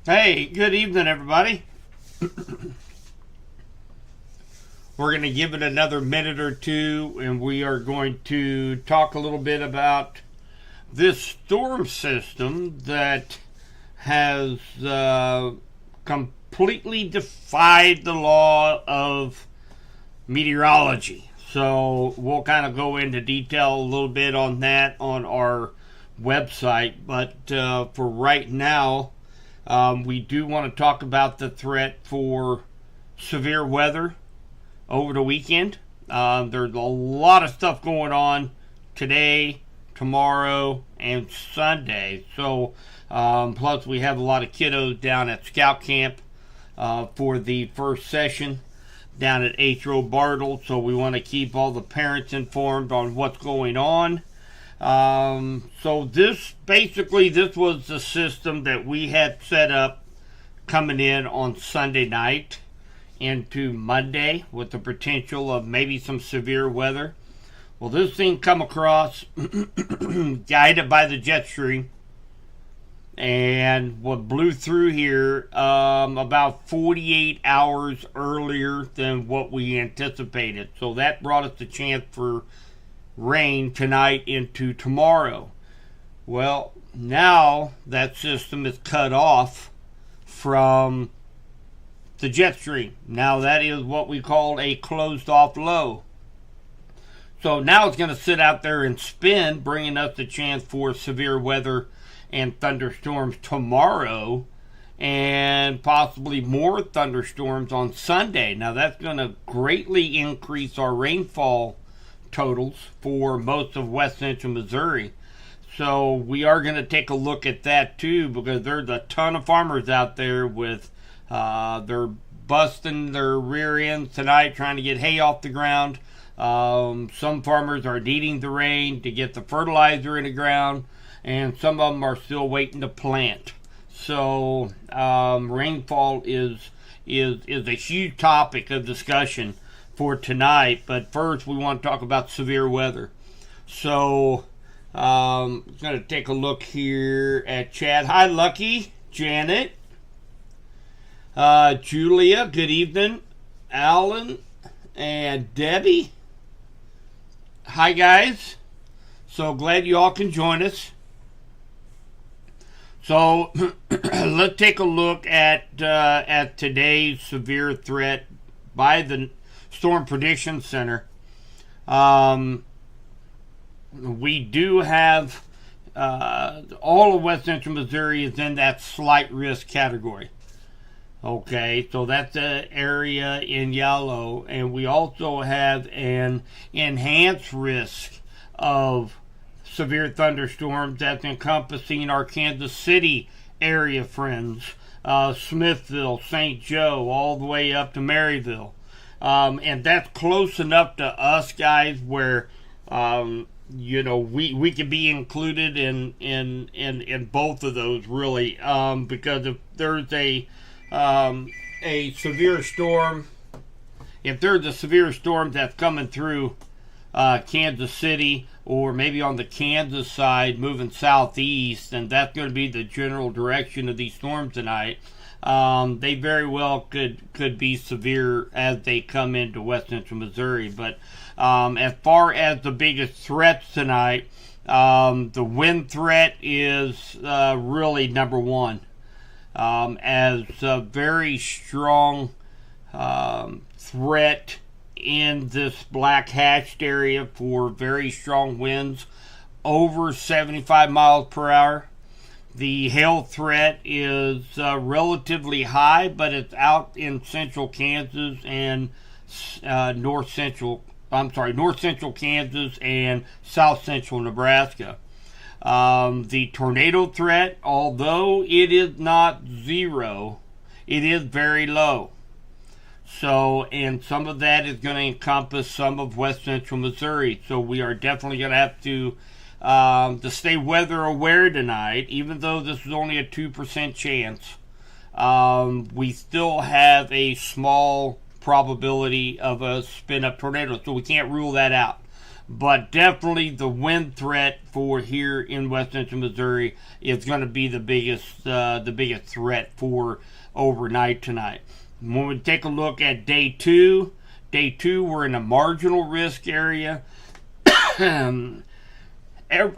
Hey, good evening, everybody. We're going to give it another minute or two, and we are going to talk a little bit about this storm system that has completely defied the law of meteorology. So we'll kind of go into detail a little bit on that on our website, but for right now, we do want to talk about the threat for severe weather over the weekend. There's a lot of stuff going on today, tomorrow, and Sunday. So, plus we have a lot of kiddos down at Scout Camp for the first session down at H.O. Bartle. So we want to keep all the parents informed on what's going on. So this was the system that we had set up coming in on Sunday night into Monday with the potential of maybe some severe weather. Well, this thing come across guided by the jet stream and what blew through here about 48 hours earlier than what we anticipated. So that brought us the chance for rain tonight into tomorrow. Well, now that system is cut off from the jet stream. Now that is what we call a closed off low. So now it's going to sit out there and spin, bringing us the chance for severe weather and thunderstorms tomorrow, and possibly more thunderstorms on Sunday. Now that's going to greatly increase our rainfall totals for most of west central Missouri. So we are going to take a look at that too, because there's a ton of farmers out there with they're busting their rear ends tonight trying to get hay off the ground. Some farmers are needing the rain to get the fertilizer in the ground, and some of them are still waiting to plant. So rainfall is a huge topic of discussion for tonight. But first we want to talk about severe weather. So I'm going to take a look here at chat. Hi, Lucky, Janet, Julia, good evening, Alan, and Debbie. Hi, guys. So glad you all can join us. So let's take a look at today's severe threat by the Storm Prediction Center. We do have all of west central Missouri is in that slight risk category. Okay, so that's the area in yellow, and we also have an enhanced risk of severe thunderstorms that's encompassing our Kansas City area, friends, Smithville, St. Joe, all the way up to Maryville. And that's close enough to us, guys, where we could be included in both of those, really, because if there's a severe storm, that's coming through Kansas City, or maybe on the Kansas side moving southeast, and that's going to be the general direction of these storms tonight. They very well could be severe as they come into west central Missouri. But as far as the biggest threats tonight, the wind threat is really number one, as a very strong threat in this black hatched area for very strong winds over 75 miles per hour. The hail threat is relatively high, but it's out in central Kansas and north central Kansas and south central Nebraska. The tornado threat, although it is not zero, it is very low. So, and some of that is going to encompass some of west central Missouri. So we are definitely going to have to stay weather aware tonight, even though this is only a 2% chance. We still have a small probability of a spin up tornado, so we can't rule that out. But definitely the wind threat for here in West Central Missouri is going to be the biggest threat for overnight tonight. When we take a look at day two, we're in a marginal risk area.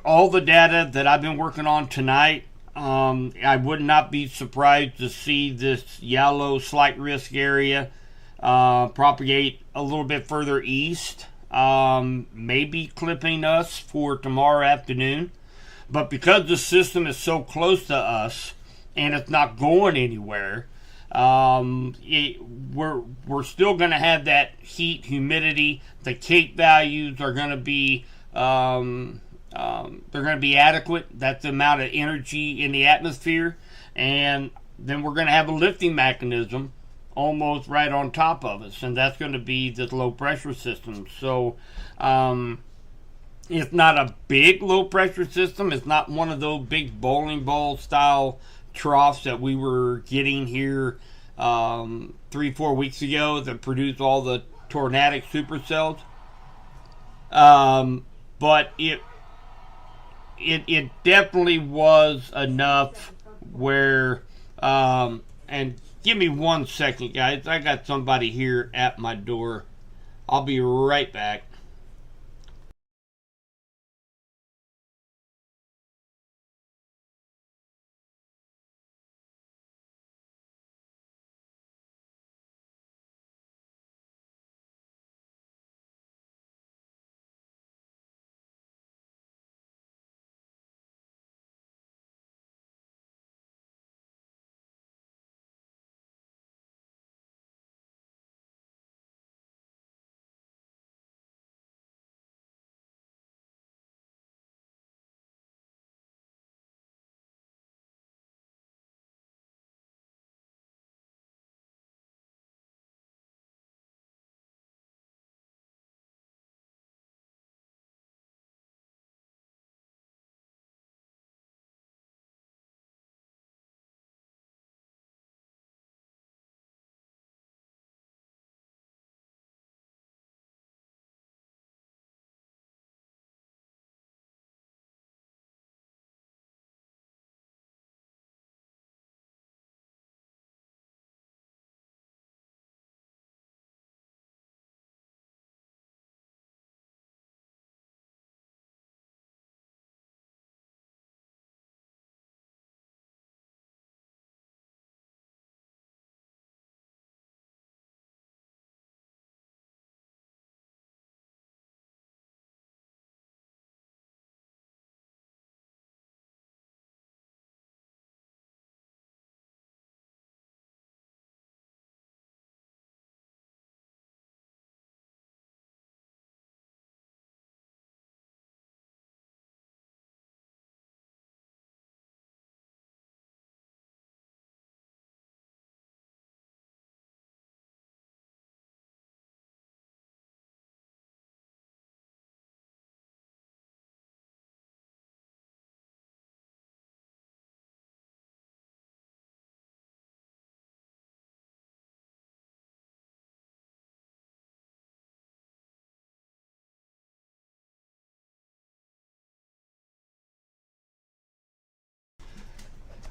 All the data that I've been working on tonight, I would not be surprised to see this yellow slight risk area propagate a little bit further east, maybe clipping us for tomorrow afternoon. But because the system is so close to us and it's not going anywhere, we're still going to have that heat, humidity. The Cape values are going to be they're going to be adequate. That's the amount of energy in the atmosphere, and then we're going to have a lifting mechanism almost right on top of us, and that's going to be this low pressure system. So it's not a big low pressure system. It's not one of those big bowling ball style troughs that we were getting here 3-4 weeks ago that produced all the tornadic supercells. But it definitely was enough where and give me 1 second, guys. I got somebody here at my door. I'll be right back.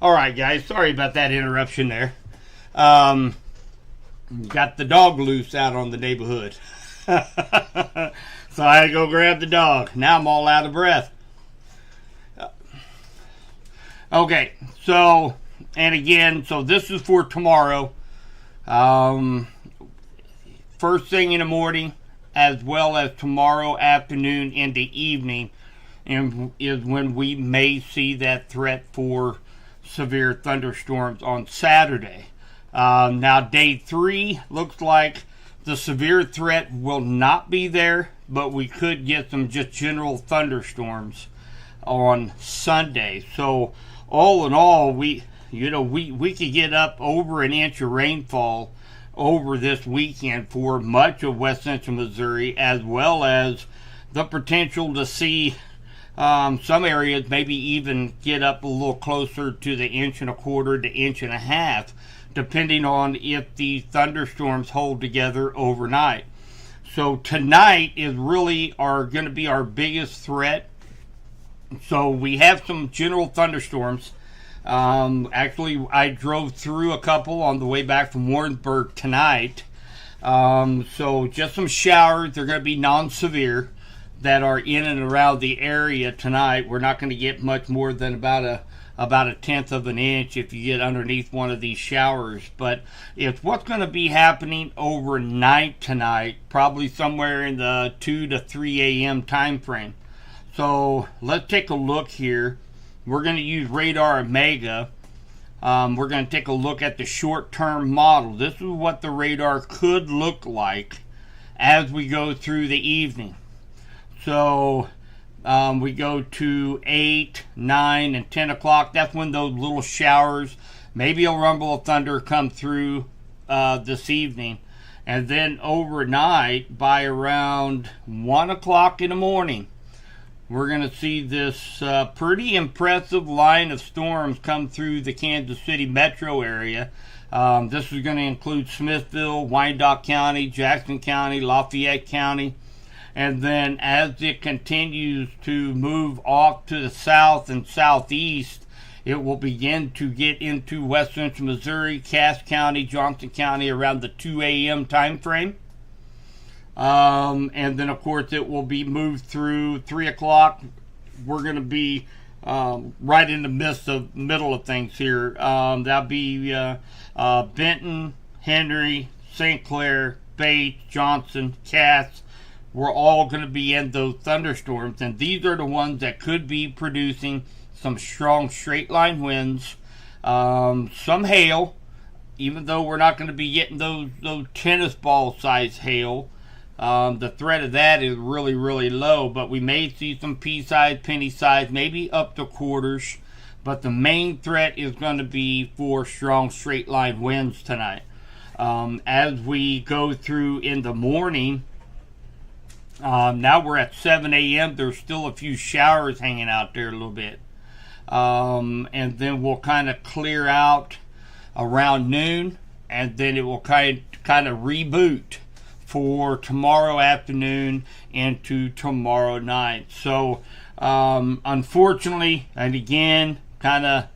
All right, guys. Sorry about that interruption there. Got the dog loose out on the neighborhood. So I had to go grab the dog. Now I'm all out of breath. Okay, so, and again, so this is for tomorrow. First thing in the morning, as well as tomorrow afternoon into evening, and is when we may see that threat for severe thunderstorms on Saturday. Now, day 3 looks like the severe threat will not be there, but we could get some just general thunderstorms on Sunday. So, all in all, we could get up over an inch of rainfall over this weekend for much of West Central Missouri, as well as the potential to see some areas maybe even get up a little closer to the 1.25 to 1.5 inches, depending on if the thunderstorms hold together overnight. So tonight is really going to be our biggest threat. So we have some general thunderstorms. Actually, I drove through a couple on the way back from Warrensburg tonight. So just some showers. They're going to be non-severe that are in and around the area tonight. We're not going to get much more than about a tenth of an inch if you get underneath one of these showers. But it's what's going to be happening overnight tonight, probably somewhere in the 2 to 3 a.m. time frame. So let's take a look here. We're going to use Radar Omega. We're going to take a look at the short-term model. This is what the radar could look like as we go through the evening. So we go to 8, 9, and 10 o'clock. That's when those little showers, maybe a rumble of thunder, come through this evening. And then overnight, by around 1 o'clock in the morning, we're going to see this pretty impressive line of storms come through the Kansas City metro area. This is going to include Smithville, Wyandotte County, Jackson County, Lafayette County. And then as it continues to move off to the south and southeast, it will begin to get into west central Missouri, Cass County, Johnson County around the 2 a.m. time frame. And then, of course, it will be moved through 3 o'clock. We're going to be right in the middle of things here. That'll be Benton, Henry, St. Clair, Bates, Johnson, Cass. We're all going to be in those thunderstorms, and these are the ones that could be producing some strong straight line winds, some hail, even though we're not going to be getting those tennis ball size hail. The threat of that is really, really low, but we may see some pea-size, penny-size, maybe up to quarters. But the main threat is going to be for strong straight line winds tonight. As we go through in the morning, now we're at 7 a.m. There's still a few showers hanging out there a little bit. And then we'll kind of clear out around noon, and then it will kind of reboot for tomorrow afternoon into tomorrow night. So unfortunately, and again, kind of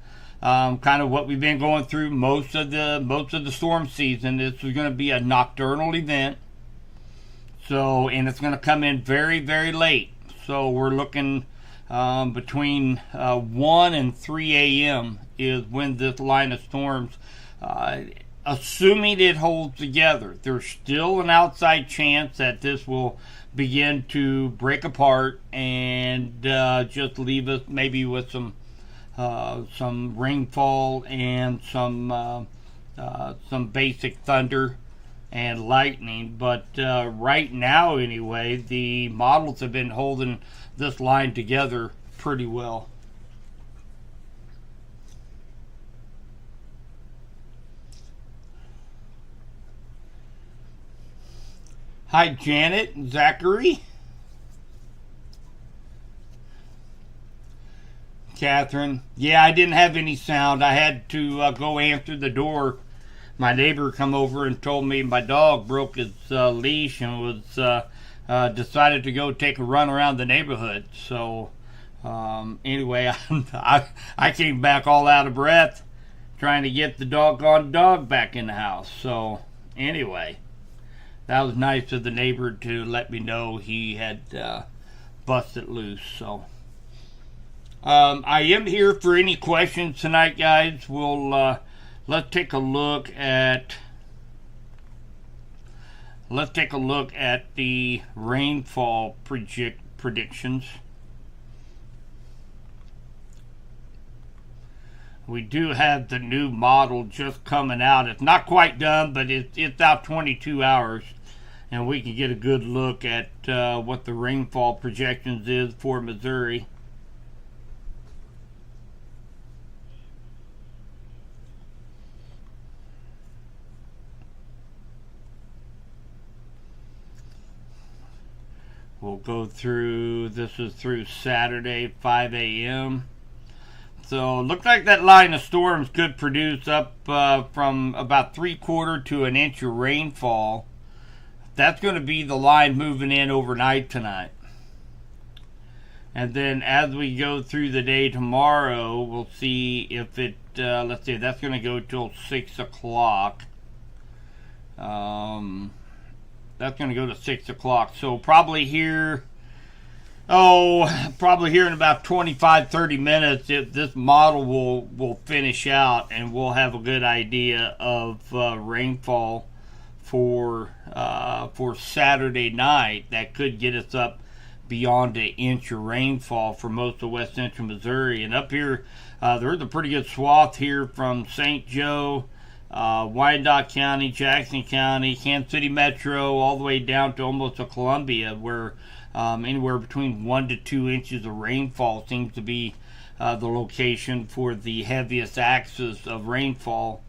what we've been going through most of the storm season, this is going to be a nocturnal event. So, and it's going to come in very, very late. So we're looking between 1 and 3 a.m. is when this line of storms, assuming it holds together, there's still an outside chance that this will begin to break apart and just leave us maybe with some rainfall and some basic thunder and lightning. But right now anyway, the models have been holding this line together pretty well. Hi Janet, Zachary, Catherine. Yeah, I didn't have any sound. I had to go answer the door. My neighbor come over and told me my dog broke his leash and was decided to go take a run around the neighborhood. So anyway, I came back all out of breath trying to get the doggone dog back in the house. So anyway, that was nice of the neighbor to let me know he had busted loose. So I am here for any questions tonight, guys. We'll let's take a look at the rainfall predictions. We do have the new model just coming out. It's not quite done, but it's out 22 hours, and we can get a good look at what the rainfall projections is for Missouri. We'll go through, this is through Saturday, 5 a.m. So, looks like that line of storms could produce up from about 3/4 to an inch of rainfall that's going to be the line moving in overnight tonight. And then as we go through the day tomorrow, we'll see if it, let's see, that's going to go till 6 o'clock. That's going to go to 6 o'clock. So probably here in about 25-30 minutes, this model will finish out, and we'll have a good idea of rainfall for Saturday night. That could get us up beyond an inch of rainfall for most of west central Missouri. And up here, there's a pretty good swath here from St. Joe, Wyandotte County, Jackson County, Kansas City Metro, all the way down to almost to Columbia, where anywhere between 1 to 2 inches of rainfall seems to be the location for the heaviest axis of rainfall.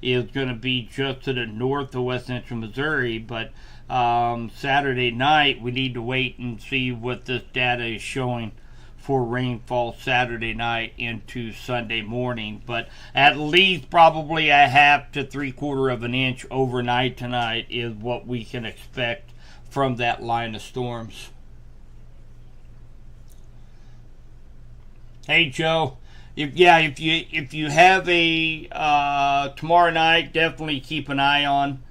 Is going to be just to the north of west central Missouri, but Saturday night we need to wait and see what this data is showing for rainfall Saturday night into Sunday morning. But at least probably a half to 3/4 of an inch overnight tonight is what we can expect from that line of storms. Hey Joe, if you have a tomorrow night, definitely keep an eye on,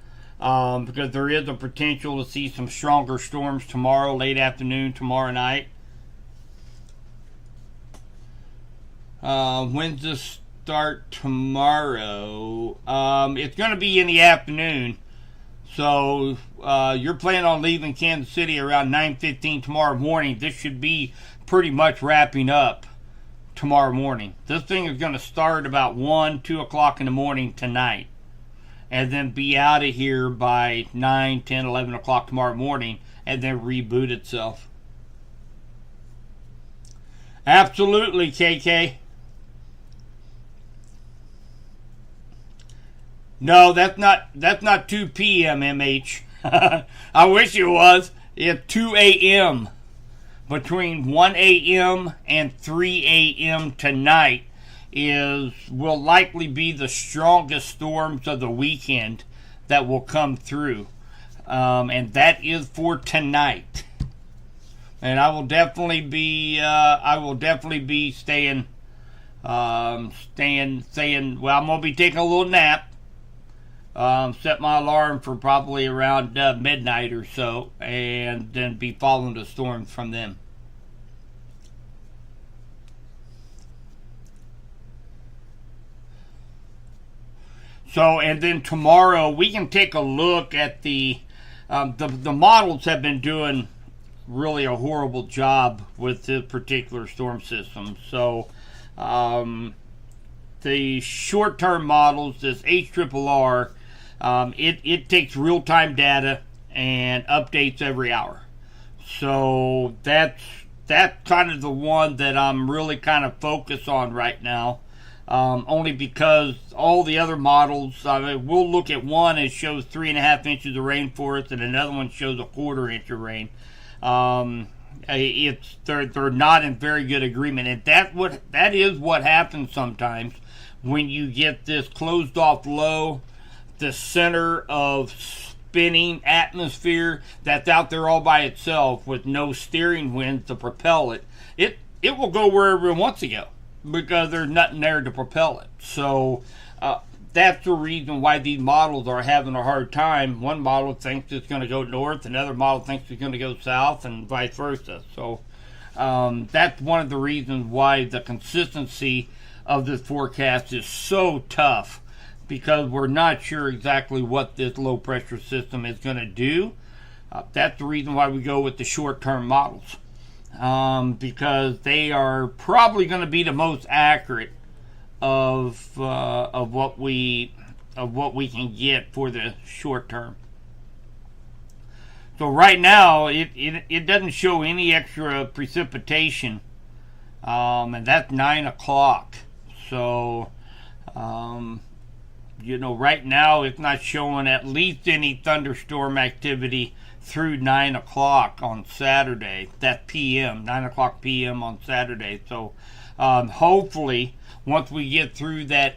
because there is a potential to see some stronger storms tomorrow, late afternoon tomorrow night. When's this start tomorrow? It's going to be in the afternoon. So you're planning on leaving Kansas City around 9:15 tomorrow morning. This should be pretty much wrapping up tomorrow morning. This thing is going to start about 1-2 o'clock in the morning tonight, and then be out of here by 9, 10, 11 o'clock tomorrow morning, and then reboot itself. Absolutely, KK. No, that's not 2 p.m. MH. I wish it was. It's 2 a.m. Between 1 a.m. and 3 a.m. tonight will likely be the strongest storms of the weekend that will come through, and that is for tonight. And I will definitely be staying. Well, I'm gonna be taking a little nap. Set my alarm for probably around midnight or so, and then be following the storms from them. So, and then tomorrow we can take a look at the models have been doing really a horrible job with this particular storm system. So, the short-term models, this HRRR, it takes real-time data and updates every hour. So that's kind of the one that I'm really kind of focused on right now. Only because all the other models, we'll look at one that shows 3.5 inches of rain for us, and another one shows 1/4 inch of rain. They're not in very good agreement, and that is what happens sometimes when you get this closed off low, the center of spinning atmosphere that's out there all by itself with no steering wind to propel it. It will go wherever it wants to go, because there's nothing there to propel it. So that's the reason why these models are having a hard time. One model thinks it's going to go north, another model thinks it's going to go south, and vice versa. So that's one of the reasons why the consistency of this forecast is so tough, because we're not sure exactly what this low pressure system is going to do. That's the reason why we go with the short-term models. Because they are probably going to be the most accurate of what we can get for the short term. So right now it doesn't show any extra precipitation, and that's 9 o'clock. So right now it's not showing at least any thunderstorm activity through 9 o'clock on Saturday. That p.m., 9 o'clock p.m. on Saturday. So hopefully once we get through that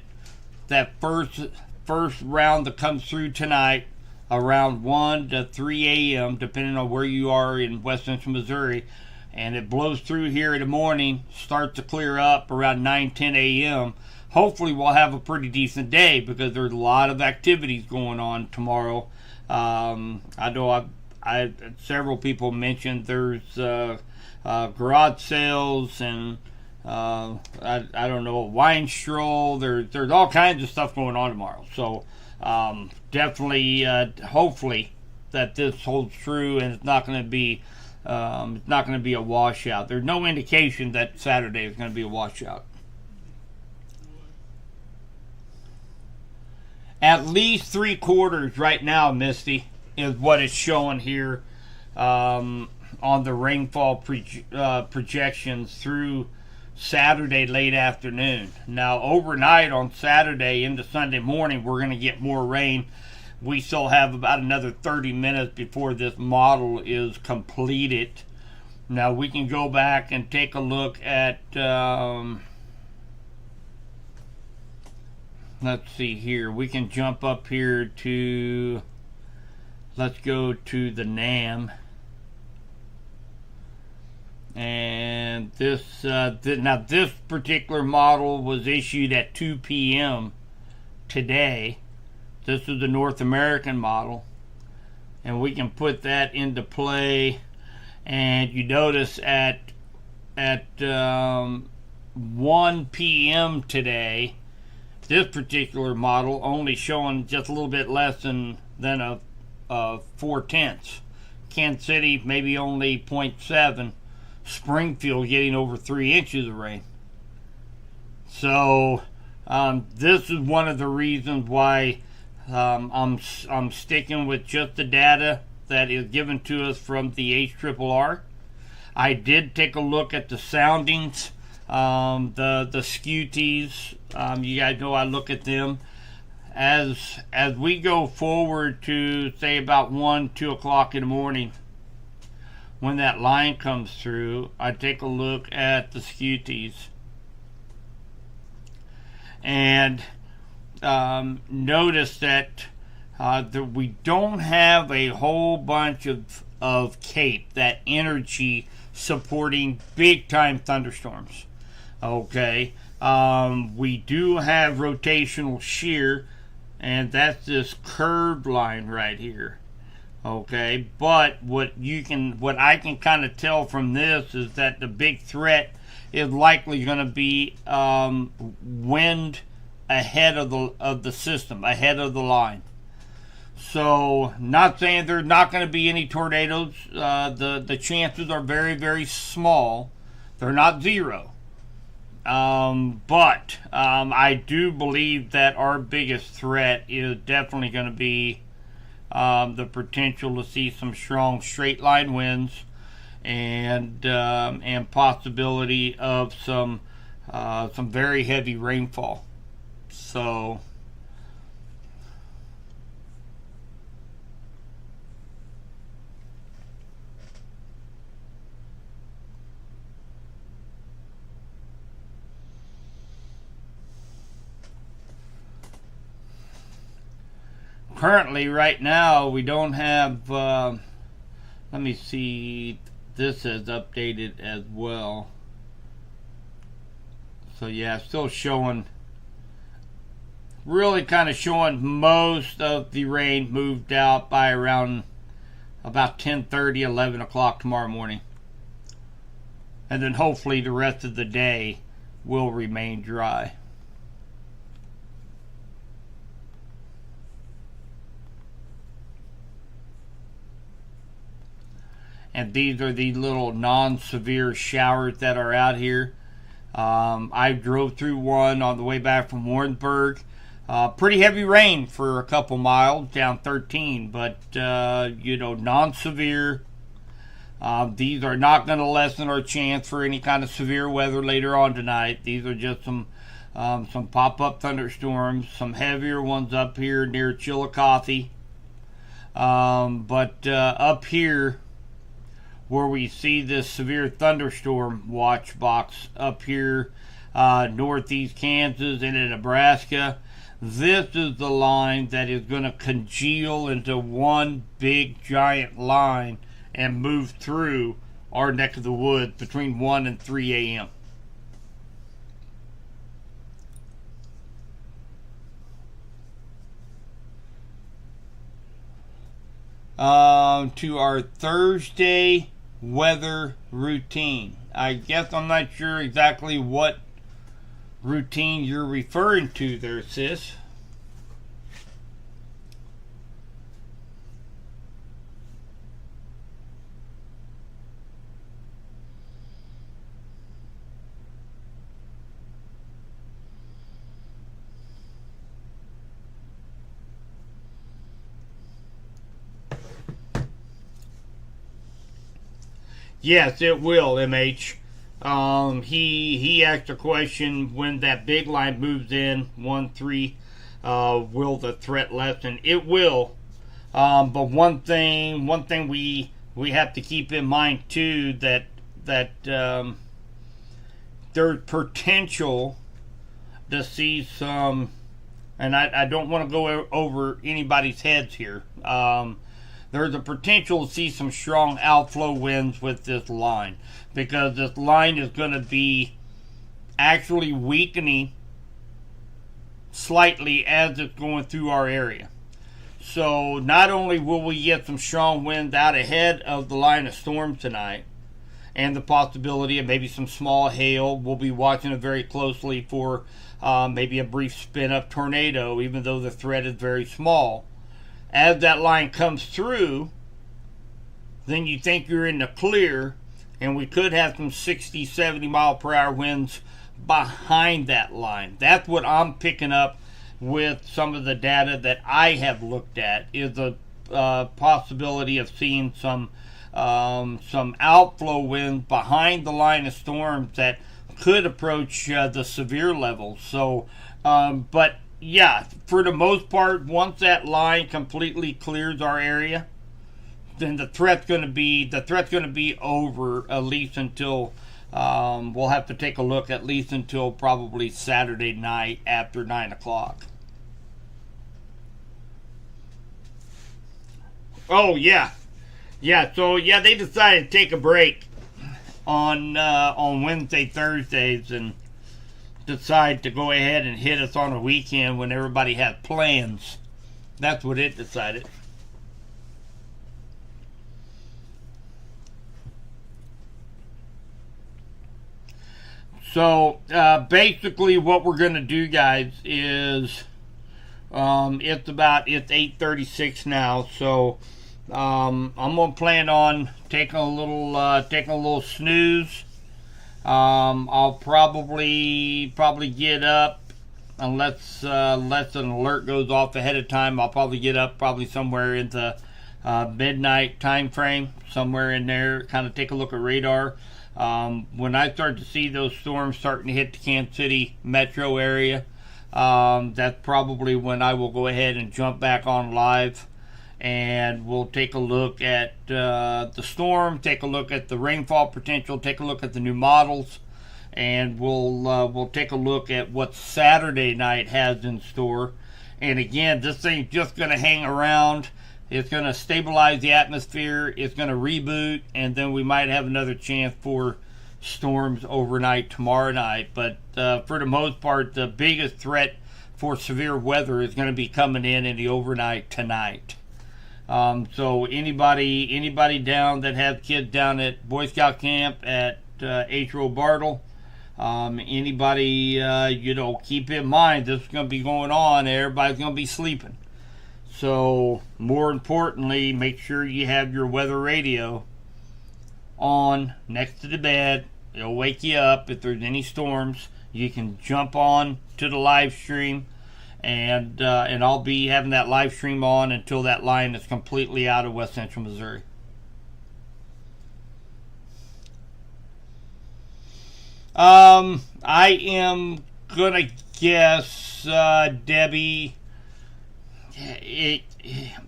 first round that comes through tonight, around 1 to 3 a.m., depending on where you are in west central Missouri. And it blows through here in the morning, starts to clear up around 9-10 a.m. Hopefully we'll have a pretty decent day because there's a lot of activities going on tomorrow. I know several people mentioned there's garage sales and I don't know, a wine stroll. There's all kinds of stuff going on tomorrow. So definitely, hopefully that this holds true and it's not going to be a washout. There's no indication that Saturday is going to be a washout. At least 3/4 right now, Misty, is what it's showing here on the rainfall projections through Saturday late afternoon. Now, overnight on Saturday into Sunday morning, we're going to get more rain. We still have about another 30 minutes before this model is completed. Now, we can go back and take a look at... let's see here. We can jump up here to... let's go to the NAM. And this... now, this particular model was issued at 2 p.m. today. This is the North American model. And we can put that into play. And you notice at 1 p.m. today, this particular model only showing just a little bit less than a 4/10. Kansas City maybe only 0.7. Springfield getting over 3 inches of rain. So this is one of the reasons why I'm sticking with just the data that is given to us from the HRRR. I did take a look at the soundings. The SCUTs, you guys know I look at them. As we go forward to say about 1-2 o'clock in the morning, when that line comes through, I take a look at the SCUTs and notice that we don't have a whole bunch of CAPE, that energy supporting big time thunderstorms. Okay, we do have rotational shear, and that's this curved line right here. Okay, but what I can kind of tell from this is that the big threat is likely going to be wind ahead of the system, ahead of the line. So, not saying there's not going to be any tornadoes. The chances are very, very small. They're not zero. But I do believe that our biggest threat is definitely going to be the potential to see some strong straight line winds and possibility of some very heavy rainfall. So currently, right now, we don't have, let me see, this is updated as well. So yeah, still showing, really kind of showing most of the rain moved out by around about 10:30, 11 o'clock tomorrow morning. And then hopefully the rest of the day will remain dry. And these are the little non-severe showers that are out here. I drove through one on the way back from Warrensburg. Pretty heavy rain for a couple miles, down 13, but non-severe. These are not going to lessen our chance for any kind of severe weather later on tonight. These are just some pop-up thunderstorms, some heavier ones up here near Chillicothe. But up here, where we see this severe thunderstorm watch box up here, northeast Kansas into Nebraska, This is the line that is going to congeal into one big giant line and move through our neck of the woods between 1 and 3 a.m. To our Thursday weather routine. I guess I'm not sure exactly what routine you're referring to there, sis. Yes, it will, MH. He asked a question when that big line moves in 1-3. Will the threat lessen? It will. But one thing we have to keep in mind too that there's potential to see some, and I don't want to go over anybody's heads here. There's a potential to see some strong outflow winds with this line, because this line is going to be actually weakening slightly as it's going through our area. So not only will we get some strong winds out ahead of the line of storm tonight, and the possibility of maybe some small hail, we'll be watching it very closely for maybe a brief spin-up tornado, even though the threat is very small. As that line comes through, then you think you're in the clear, and we could have some 60, 70 mile per hour winds behind that line. That's what I'm picking up with some of the data that I have looked at, is the possibility of seeing some outflow winds behind the line of storms that could approach the severe levels. So, but yeah, for the most part, once that line completely clears our area, then the threat's going to be over, at least until we'll have to take a look, at least until probably Saturday night after 9 o'clock. Oh yeah. So they decided to take a break on Wednesday, Thursdays, and decide to go ahead and hit us on a weekend when everybody had plans. That's what it decided. So basically what we're going to do, guys, is it's 8:36 now, so I'm gonna plan on taking a little snooze. I'll probably get up, unless an alert goes off ahead of time. I'll probably get up somewhere in the midnight time frame, somewhere in there. Kind of take a look at radar. When I start to see those storms starting to hit the Kansas City metro area, that's probably when I will go ahead and jump back on live, and we'll take a look at the storm, take a look at the rainfall potential, take a look at the new models, and we'll take a look at what Saturday night has in store. And again, this thing's just going to hang around. It's going to stabilize the atmosphere. It's going to reboot, and then we might have another chance for storms overnight tomorrow night. But for the most part, the biggest threat for severe weather is going to be coming in the overnight tonight. So anybody down that has kids down at Boy Scout camp at H. Row Bartle, anybody, keep in mind this is going to be going on. Everybody's going to be sleeping. So more importantly, make sure you have your weather radio on next to the bed. It'll wake you up if there's any storms. You can jump on to the live stream, and I'll be having that live stream on until that line is completely out of West Central Missouri. I am gonna guess, Debbie,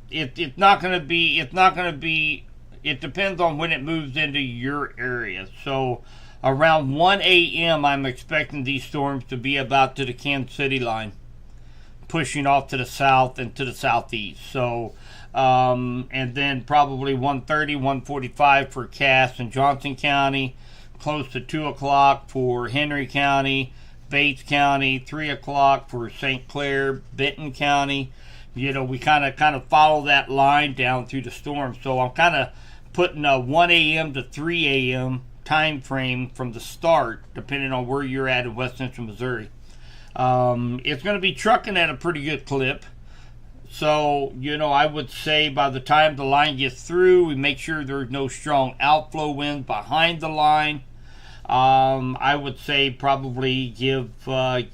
it's not gonna be. It depends on when it moves into your area. So around 1 a.m. I'm expecting these storms to be about to the Kansas City line. pushing off to the south and to the southeast. So, and then probably 1:30, 1:45 for Cass and Johnson County, close to 2 o'clock for Henry County, Bates County, 3 o'clock for St. Clair, Benton County. We kind of follow that line down through the storm. So I'm kind of putting a 1 a.m. to 3 a.m. time frame from the start, depending on where you're at in West Central Missouri. It's going to be trucking at a pretty good clip. So, I would say by the time the line gets through, we make sure there's no strong outflow winds behind the line. I would say probably give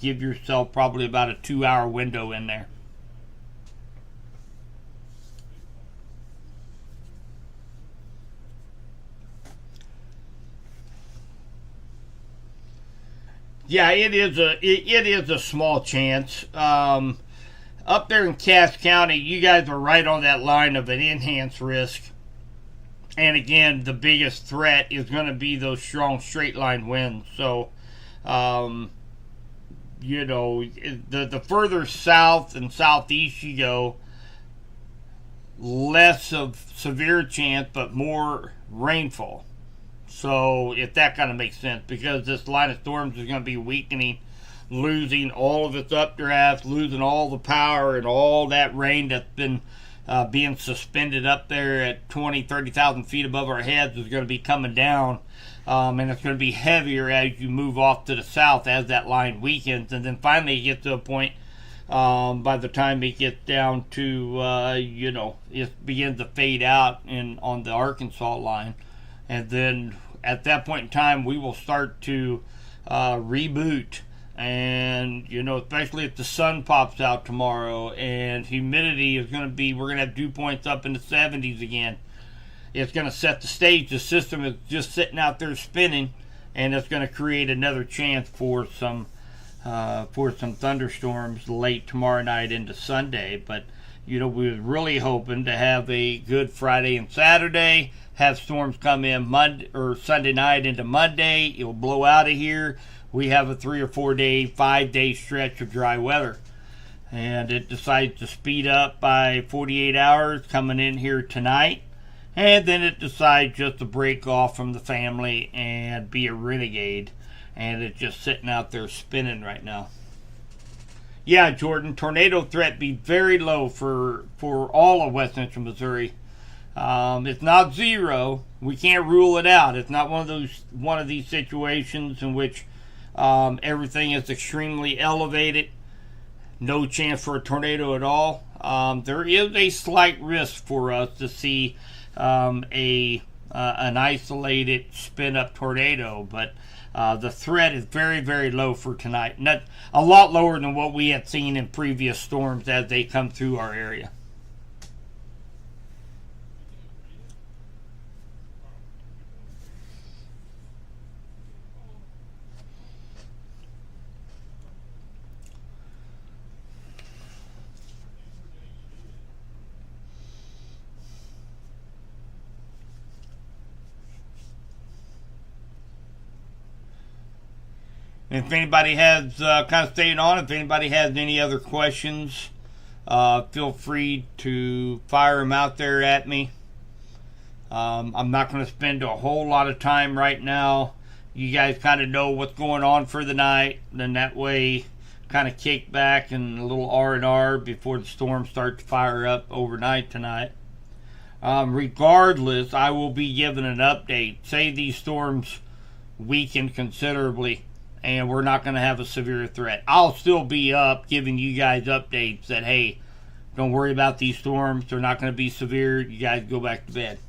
yourself probably about a 2-hour window in there. Yeah, it is a small chance. Up there in Cass County, you guys are right on that line of an enhanced risk. And again, the biggest threat is going to be those strong straight line winds. So, the further south and southeast you go, less of severe chance, but more rainfall. So, if that kind of makes sense, because this line of storms is going to be weakening, losing all of its updrafts, losing all the power and all that rain that's been being suspended up there at 20, 30,000 feet above our heads is going to be coming down. And it's going to be heavier as you move off to the south as that line weakens. And then finally it gets to a point by the time it gets down to, it begins to fade out on the Arkansas line. And then at that point in time, we will start to reboot. And, especially if the sun pops out tomorrow and humidity is going to be, we're going to have dew points up in the 70s again. It's going to set the stage. The system is just sitting out there spinning, and it's going to create another chance for some thunderstorms late tomorrow night into Sunday. But, we were really hoping to have a good Friday and Saturday, have storms come in Monday or Sunday night into Monday. It'll blow out of here. We have a 3 or 4 day, 5 day stretch of dry weather. And it decides to speed up by 48 hours coming in here tonight. And then it decides just to break off from the family and be a renegade. And it's just sitting out there spinning right now. Yeah, Jordan, tornado threat be very low for all of West Central Missouri. It's not zero. We can't rule it out. It's not one of these situations in which everything is extremely elevated. No chance for a tornado at all. There is a slight risk for us to see an isolated spin-up tornado, but the threat is very, very low for tonight. Not a lot lower than what we had seen in previous storms as they come through our area. If anybody has, kind of staying on, if anybody has any other questions, feel free to fire them out there at me. I'm not going to spend a whole lot of time right now. You guys kind of know what's going on for the night. Then that way, kind of kick back and a little R&R before the storms start to fire up overnight tonight. Regardless, I will be giving an update. Say these storms weaken considerably and we're not going to have a severe threat. I'll still be up giving you guys updates that, hey, don't worry about these storms. They're not going to be severe. You guys go back to bed.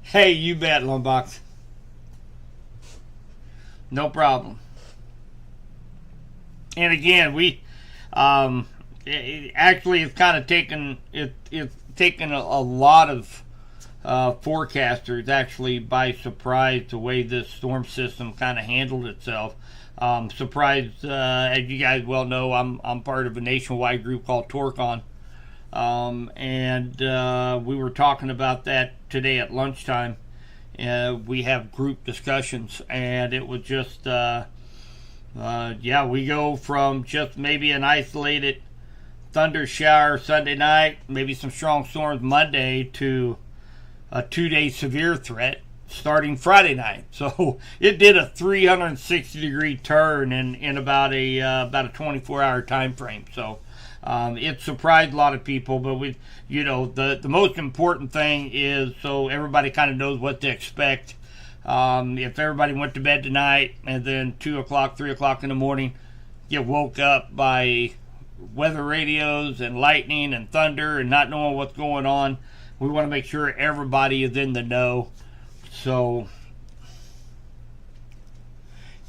Hey, you bet, Lumbox. No problem. And again, we actually it's kind of taken it's taken a lot of forecasters actually by surprise the way this storm system kind of handled itself. Surprised, as you guys well know, I'm part of a nationwide group called Torcon, and we were talking about that today at lunchtime. we have group discussions, and it was just we go from just maybe an isolated thunder shower Sunday night, maybe some strong storms Monday, to a 2-day severe threat starting Friday night. So it did a 360-degree turn in about a 24-hour time frame. So it surprised a lot of people, but the most important thing is so everybody kind of knows what to expect. If everybody went to bed tonight and then 2 o'clock, 3 o'clock in the morning, get woke up by weather radios and lightning and thunder and not knowing what's going on, we want to make sure everybody is in the know. So,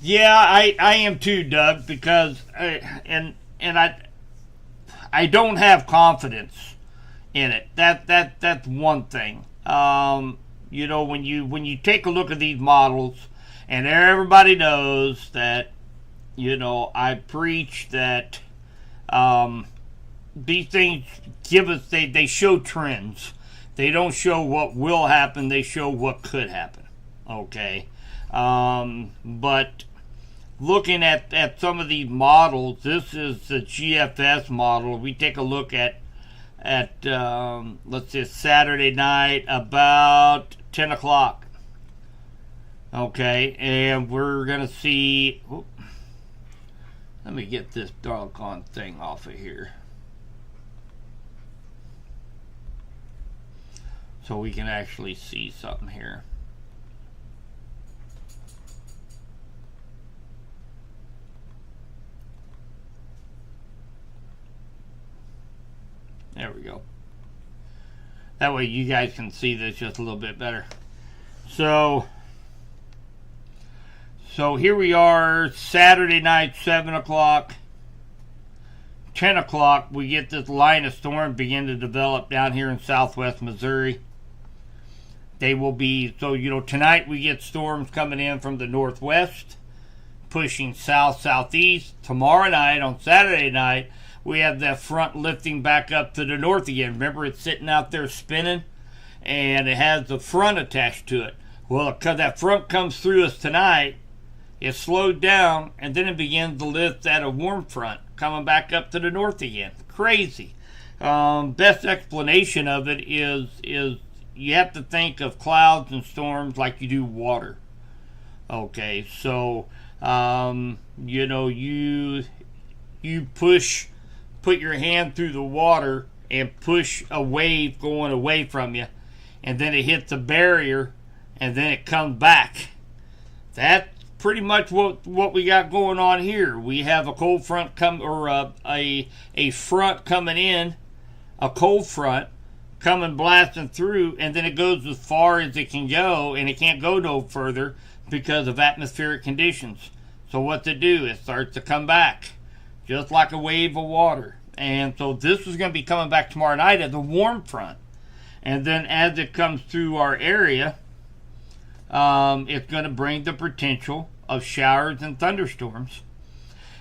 yeah, I am too, Doug, because I don't have confidence in it. That's one thing. When you take a look at these models, and everybody knows that, I preach that these things give us, they show trends. They don't show what will happen, they show what could happen. Okay? But looking at some of these models, this is the GFS model. We take a look at let's say Saturday night about 10 o'clock. Okay, and we're going to see... let me get this doggone thing off of here, so we can actually see something here. There we go. That way you guys can see this just a little bit better. So here we are, Saturday night, 7 o'clock. 10 o'clock, we get this line of storm begin to develop down here in southwest Missouri. They will be, tonight we get storms coming in from the northwest, pushing south-southeast. Tomorrow night, on Saturday night, we have that front lifting back up to the north again. Remember, it's sitting out there spinning, and it has the front attached to it. Well, because that front comes through us tonight, it slowed down, and then it begins to lift at a warm front, coming back up to the north again. Crazy. Best explanation of it is you have to think of clouds and storms like you do water. Okay, so you put your hand through the water and push a wave going away from you, and then it hits a barrier, and then it comes back. That's pretty much what we got going on here. We have a cold front a front coming in, a cold front coming blasting through, and then it goes as far as it can go, and it can't go no further because of atmospheric conditions. So what to do? It starts to come back, just like a wave of water. And so this is going to be coming back tomorrow night as a warm front. And then as it comes through our area, it's going to bring the potential of showers and thunderstorms.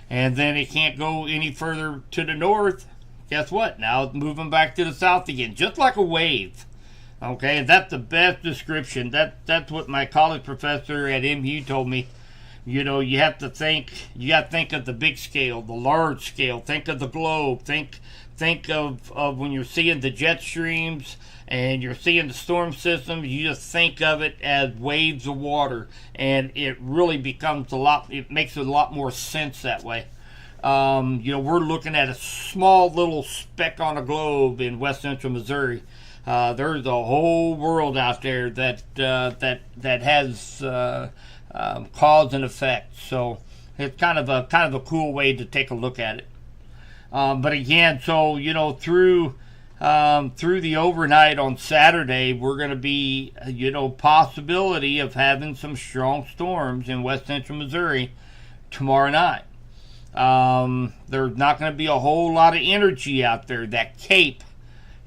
And then it can't go any further to the north. Guess what? Now it's moving back to the south again, just like a wave. Okay, that's the best description. That's what my college professor at MU told me. You have to think. You got to think of the big scale, the large scale. Think of the globe. Think of when you're seeing the jet streams and you're seeing the storm systems. You just think of it as waves of water, and it really becomes it makes a lot more sense that way. We're looking at a small little speck on a globe in west central Missouri. There's a whole world out there that has cause and effect. So it's kind of a cool way to take a look at it. But again, so through the overnight on Saturday, we're going to be possibility of having some strong storms in west central Missouri tomorrow night. There's not going to be a whole lot of energy out there. That cape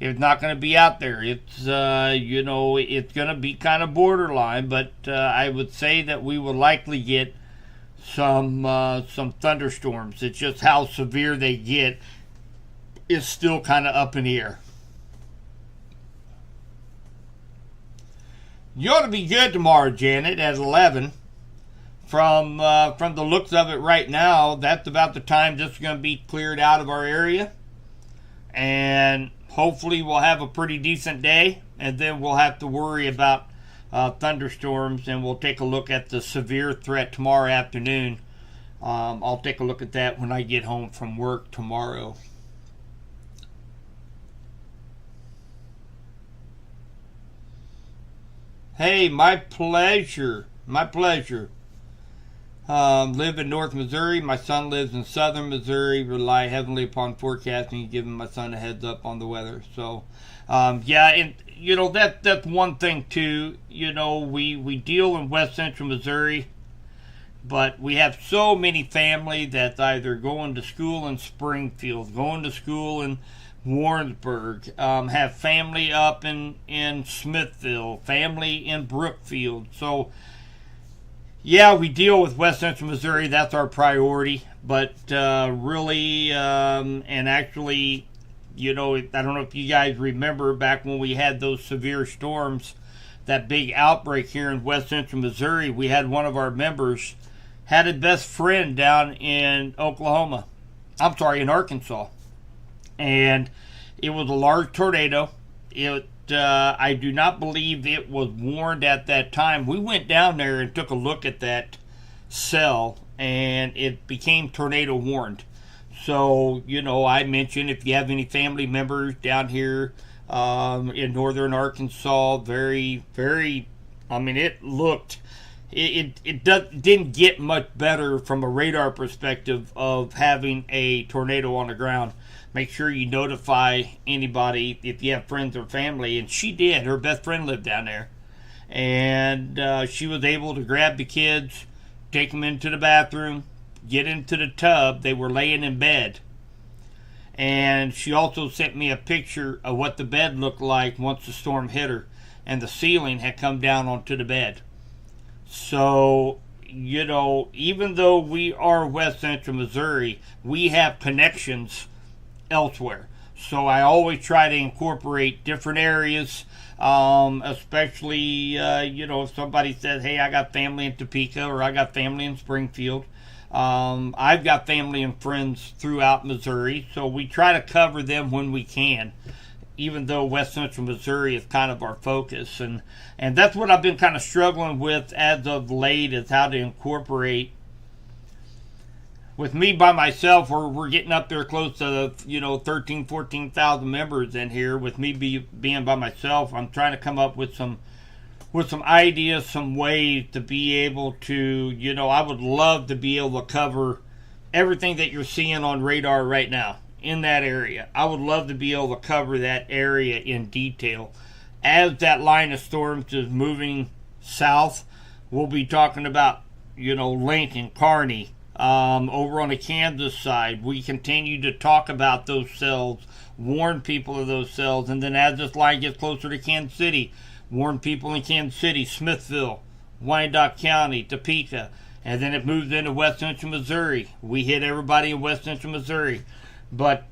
is not going to be out there. It's it's going to be kind of borderline, but I would say that we will likely get some thunderstorms. It's just how severe they get is still kind of up in the air. You ought to be good tomorrow, Janet, at 11. From the looks of it right now, that's about the time this is going to be cleared out of our area. And hopefully we'll have a pretty decent day. And then we'll have to worry about thunderstorms. And we'll take a look at the severe threat tomorrow afternoon. I'll take a look at that when I get home from work tomorrow. Hey, my pleasure. My pleasure. Live in North Missouri. My son lives in Southern Missouri. Rely heavily upon forecasting and giving my son a heads up on the weather. So, yeah, and you know that's one thing too. You know, we deal in West Central Missouri, but we have so many family that's either going to school in Springfield, going to school in Warrensburg, have family up in Smithville, family in Brookfield. So, yeah, we deal with West Central Missouri. That's our priority. But really, and actually, you know, I don't know if you guys remember back when we had those severe storms, that big outbreak here in West Central Missouri, we had one of our members had a best friend down in Oklahoma. I'm sorry, in Arkansas. And it was a large tornado. I do not believe it was warned at that time. We went down there and took a look at that cell, and it became tornado warned. So, you know, I mentioned if you have any family members down here in northern Arkansas, very, very, I mean, it looked, didn't get much better from a radar perspective of having a tornado on the ground. Make sure you notify anybody if you have friends or family. And she did. Her best friend lived down there. And she was able to grab the kids, take them into the bathroom, get into the tub. They were laying in bed. And she also sent me a picture of what the bed looked like once the storm hit her. And the ceiling had come down onto the bed. So, you know, even though we are West Central Missouri, we have connections elsewhere. So I always try to incorporate different areas, especially, you know, if somebody says, hey, I got family in Topeka or I got family in Springfield. I've got family and friends throughout Missouri, so we try to cover them when we can, even though West Central Missouri is kind of our focus. And that's what I've been kind of struggling with as of late, is how to incorporate. With me by myself, we're getting up there close to, you know, 13, 14,000 members in here. With me being by myself, I'm trying to come up with some ideas, some ways to be able to, you know, I would love to be able to cover everything that you're seeing on radar right now in that area. I would love to be able to cover that area in detail. As that line of storms is moving south, we'll be talking about, you know, Lincoln, Kearney. Over on the Kansas side, we continue to talk about those cells, warn people of those cells, and then as this line gets closer to Kansas City, warn people in Kansas City, Smithville, Wyandotte County, Topeka, and then it moves into West Central Missouri. We hit everybody in West Central Missouri. But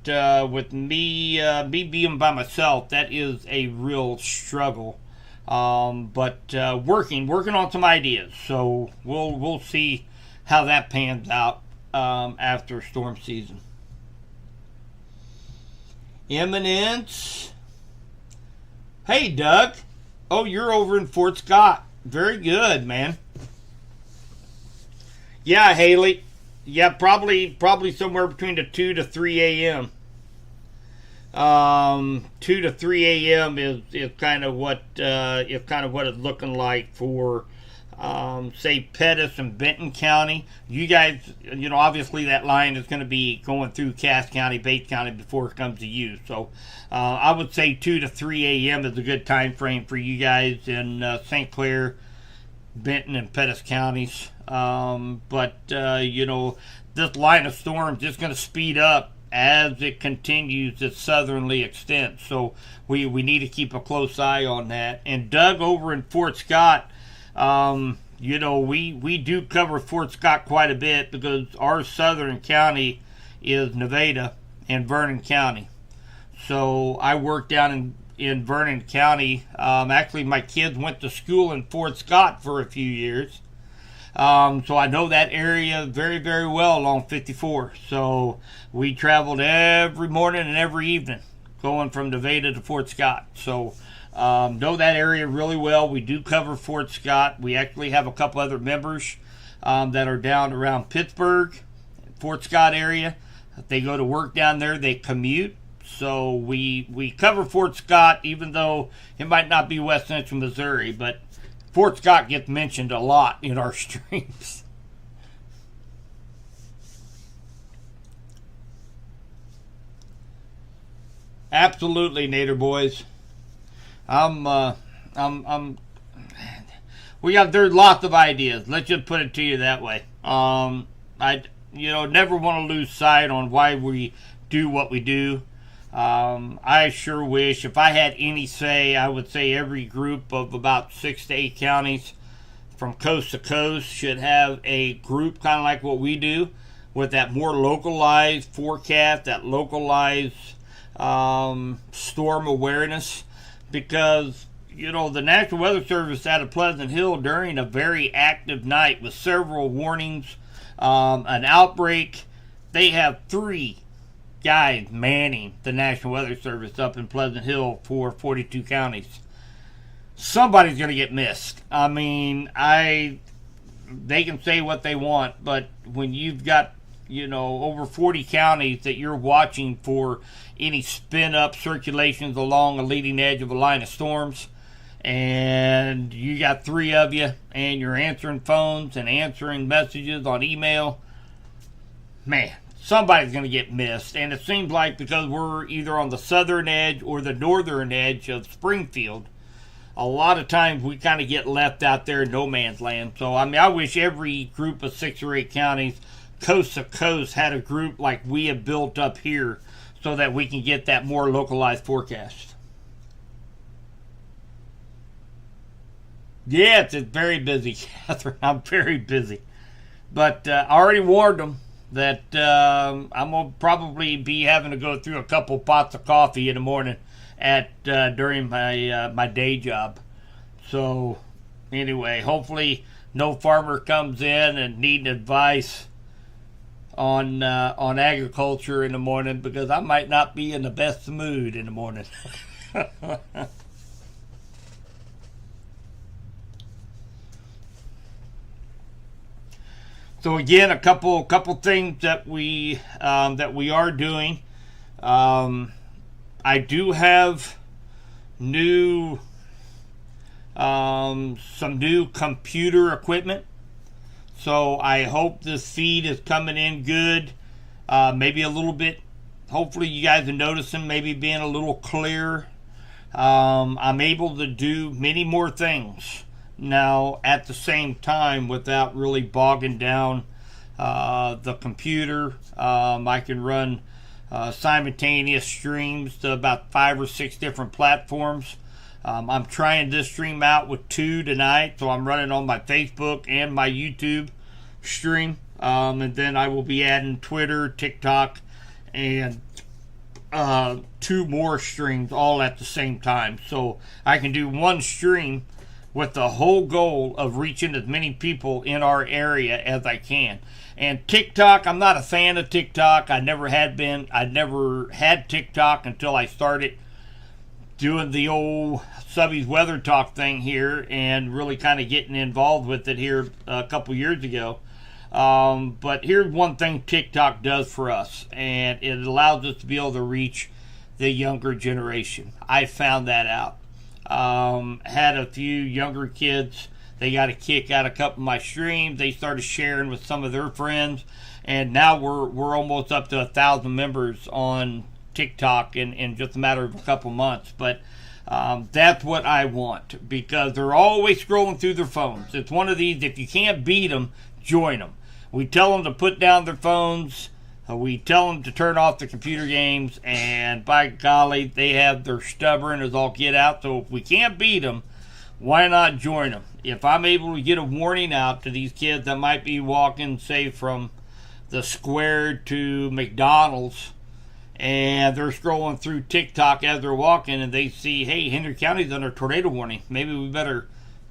with me being by myself, that is a real struggle. But working on some ideas, so we'll see how that pans out after storm season. Eminence. Hey, Doug. Oh, you're over in Fort Scott. Very good, man. Yeah, Haley. Yeah, probably somewhere between the 2 to 3 a.m. 2 to 3 a.m. is kind of what it's looking like for say Pettis and Benton County. You guys, you know, obviously that line is going to be going through Cass County, Bates County before it comes to you. So I would say 2 to 3 a.m. is a good time frame for you guys in St. Clair, Benton, and Pettis counties. But you know, this line of storms is going to speed up as it continues its southerly extent. So we need to keep a close eye on that. And Doug over in Fort Scott, you know, we do cover Fort Scott quite a bit because our southern county is Nevada and Vernon County. So I work down in Vernon County. Actually, my kids went to school in Fort Scott for a few years. So I know that area very, very well along 54. So we traveled every morning and every evening going from Nevada to Fort Scott. So know that area really well. We do cover Fort Scott. We actually have a couple other members that are down around Pittsburgh, Fort Scott area. They go to work down there. They commute. So we cover Fort Scott, even though it might not be West Central Missouri, but Fort Scott gets mentioned a lot in our streams. Absolutely, Nader boys. I'm. There's lots of ideas. Let's just put it to you that way. I never want to lose sight on why we do what we do. I sure wish if I had any say, I would say every group of about 6 to 8 counties from coast to coast should have a group kind of like what we do, with that more localized forecast, that localized storm awareness, because the National Weather Service out of Pleasant Hill during a very active night with several warnings, an outbreak, they have 3 guys manning the National Weather Service up in Pleasant Hill for 42 counties. Somebody's going to get missed. I mean, they can say what they want, but when you've got, over 40 counties that you're watching for any spin-up circulations along a leading edge of a line of storms, and you got 3 of you, and you're answering phones and answering messages on email, man, somebody's going to get missed. And it seems like because we're either on the southern edge or the northern edge of Springfield, a lot of times we kind of get left out there in no man's land. So, I wish every group of 6 or 8 counties, coast to coast, had a group like we have built up here so that we can get that more localized forecast. Yeah, it's very busy, Catherine. I'm very busy. But I already warned them that I'm going to probably be having to go through a couple pots of coffee in the morning during my day job. So anyway, hopefully no farmer comes in and needing advice on agriculture in the morning, because I might not be in the best mood in the morning. So again, a couple things that we are doing. I do have some new computer equipment. So I hope this feed is coming in good. Maybe a little bit. Hopefully you guys are noticing maybe being a little clearer. I'm able to do many more things now at the same time without really bogging down the computer. I can run simultaneous streams to about 5 or 6 different platforms. I'm trying this stream out with 2 tonight, so I'm running on my Facebook and my YouTube stream, and then I will be adding Twitter, TikTok, and 2 more streams all at the same time. So I can do one stream with the whole goal of reaching as many people in our area as I can. And TikTok, I'm not a fan of TikTok. I never had been. I never had TikTok until I started doing the old Subby's Weather Talk thing here and really kind of getting involved with it here a couple years ago. But here's one thing TikTok does for us, and it allows us to be able to reach the younger generation. I found that out. Had a few younger kids. They got a kick out of a couple of my streams. They started sharing with some of their friends, and now we're almost up to 1,000 members on TikTok in just a matter of a couple months. But that's what I want, because they're always scrolling through their phones. It's one of these, if you can't beat them, join them. We tell them to put down their phones. We tell them to turn off the computer games, and by golly, they're stubborn as all get out. So if we can't beat them, why not join them? If I'm able to get a warning out to these kids that might be walking, say, from the square to McDonald's, and they're scrolling through TikTok as they're walking, and they see, hey, Henry County's under tornado warning. Maybe we better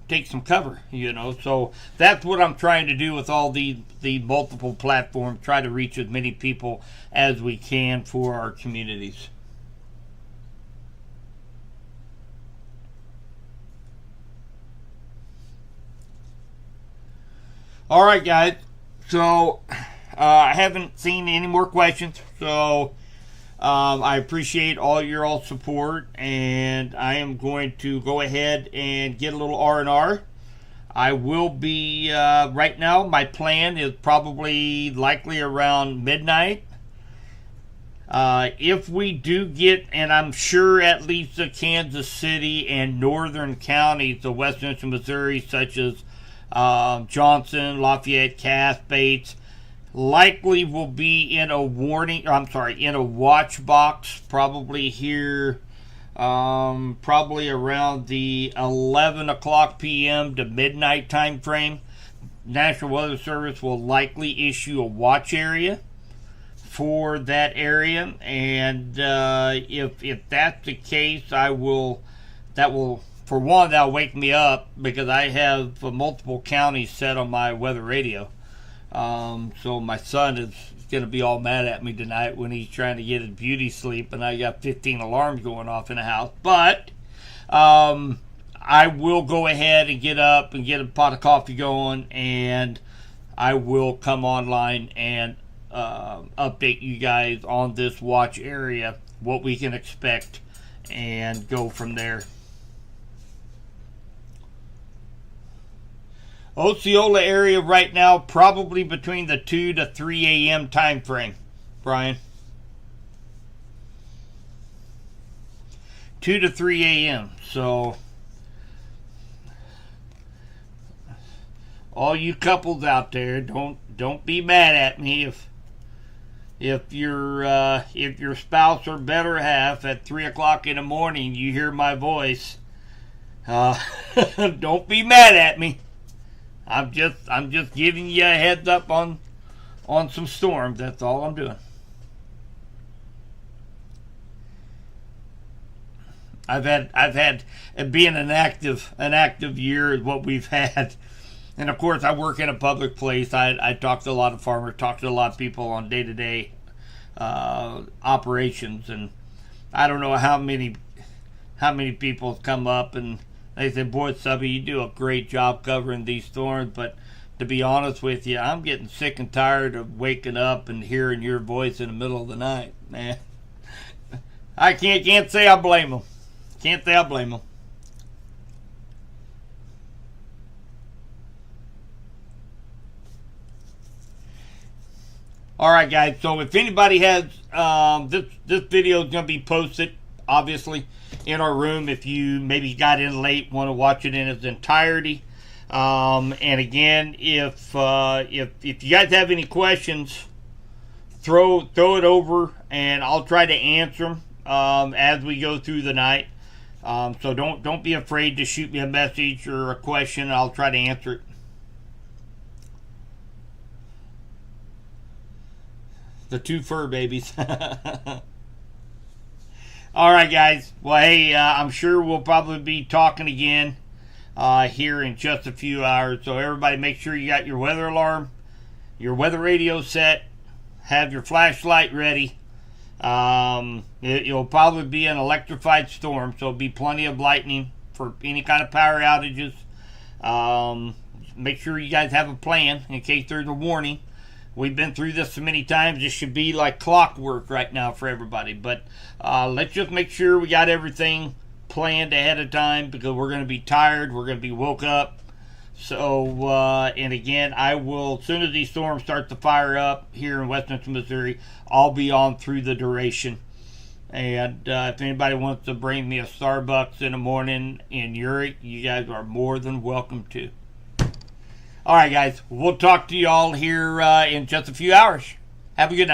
take some cover, So that's what I'm trying to do with all the multiple platforms, try to reach as many people as we can for our communities. All right, guys. So I haven't seen any more questions, so I appreciate all your all support, and I am going to go ahead and get a little R&R. I will be right now. My plan is probably likely around midnight. If we do get, and I'm sure at least the Kansas City and northern counties of western Missouri, such as Johnson, Lafayette, Cass, Bates, likely will be in a in a watch box, probably here, probably around the 11 o'clock p.m. to midnight time frame. National Weather Service will likely issue a watch area for that area, and if that's the case, that'll wake me up, because I have multiple counties set on my weather radio. So my son is going to be all mad at me tonight when he's trying to get his beauty sleep, and I got 15 alarms going off in the house. But I will go ahead and get up and get a pot of coffee going, and I will come online and update you guys on this watch area, what we can expect, and go from there. Osceola area right now, probably between the 2 to 3 a.m. time frame, Brian. 2 to 3 a.m. So, all you couples out there, don't be mad at me if your spouse or better half at 3 o'clock in the morning you hear my voice. Don't be mad at me. I'm just giving you a heads up on some storms. That's all I'm doing. I've had being an active year is what we've had, and of course I work in a public place. I talk to a lot of farmers, talk to a lot of people on day-to-day operations, and I don't know how many people have come up and they said, boy, Subby, you do a great job covering these storms, but to be honest with you, I'm getting sick and tired of waking up and hearing your voice in the middle of the night, man. I can't say I blame them. Can't say I blame them. All right, guys. So if anybody has this video is going to be posted, obviously, in our room. If you maybe got in late, want to watch it in its entirety. And again, if you guys have any questions, throw it over, and I'll try to answer them as we go through the night. So don't be afraid to shoot me a message or a question. I'll try to answer it. The two fur babies. All right, guys. Well, hey, I'm sure we'll probably be talking again here in just a few hours. So everybody, make sure you got your weather alarm, your weather radio set, have your flashlight ready. It'll probably be an electrified storm, so there'll be plenty of lightning for any kind of power outages. Make sure you guys have a plan in case there's a warning. We've been through this so many times, this should be like clockwork right now for everybody. But let's just make sure we got everything planned ahead of time, because we're going to be tired. We're going to be woke up. So, and again, I will, as soon as these storms start to fire up here in western Missouri, I'll be on through the duration. And if anybody wants to bring me a Starbucks in the morning in Uric, you guys are more than welcome to. All right, guys. We'll talk to you all here in just a few hours. Have a good night.